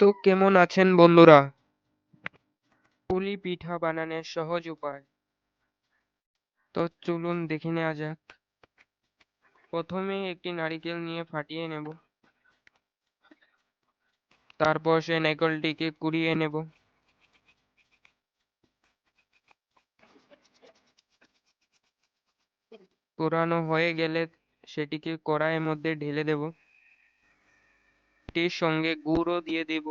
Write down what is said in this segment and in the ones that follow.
তো কেমন আছেন বন্ধুরা? পুলি পিঠা বানানোর সহজ উপায়। তো চলুন দেখে নেওয়া যাক। প্রথমে একটি নারকেল নিয়ে ফাটিয়ে নেব। তারপর সেই নারকেলটিকে কুড়িয়ে নেব। কুড়ানো হয়ে গেলে সেটিকে কড়াইয়ের মধ্যে ঢেলে দেব। এটির সঙ্গে গুড়ও দিয়ে দেব।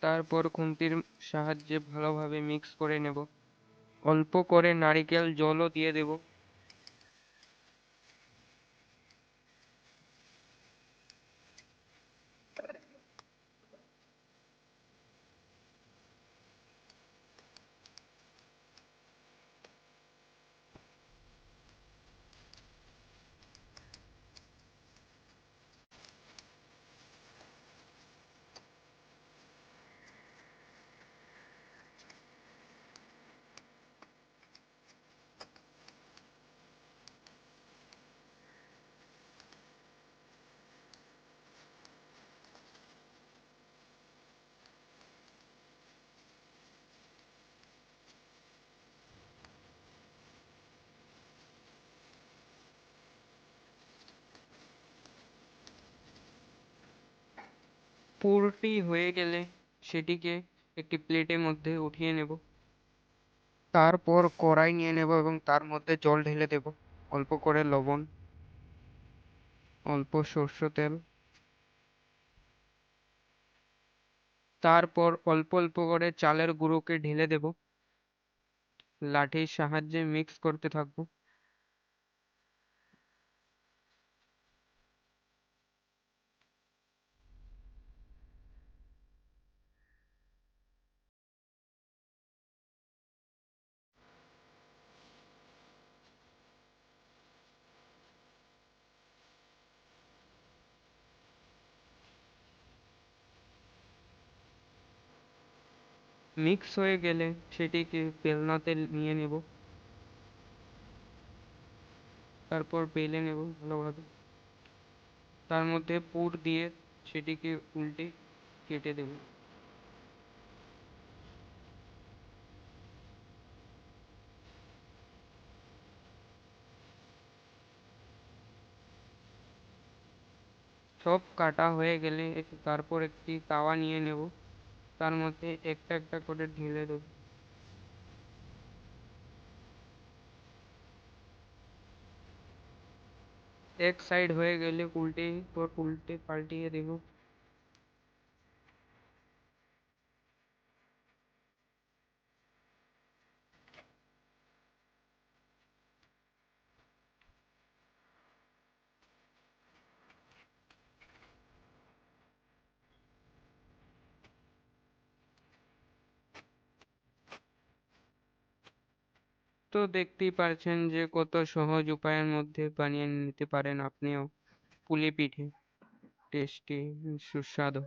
তারপর খুন্তির সাহায্যে ভালোভাবে মিক্স করে নেব। অল্প করে নারকেল জলও দিয়ে দেব। পুরটি হয়ে গেলে সেটিকে একটি প্লেটের মধ্যে উঠিয়ে নেব। তারপর কড়াই নিয়ে নেব এবং তার মধ্যে জল ঢেলে দেব। অল্প করে লবণ, অল্প সর্ষে তেল, তারপর অল্প অল্প করে চালের গুঁড়োকে ঢেলে দেব। লাঠির সাহায্যে মিক্স করতে থাকবো। মিক্স হয়ে গেলে সেটিকে বেলনাতে নিয়ে নেব। তারপর বেলে নেব ভালোভাবে। তার মধ্যে পুর দিয়ে সেটিকে উল্টে কেটে দেব। সব কাটা হয়ে গেলে তারপর একটি তাওয়া নিয়ে নেব। তার মধ্যে একটা একটা করে ঢেলে দেব। এক সাইড হয়ে গেলে উল্টে পাল্টিয়ে দেব। তো দেখতেই পারছেন যে কত সহজ উপায়ের মধ্যে বানিয়ে নিতে পারেন আপনিও পুলি পিঠে, টেস্টি, সুস্বাদু।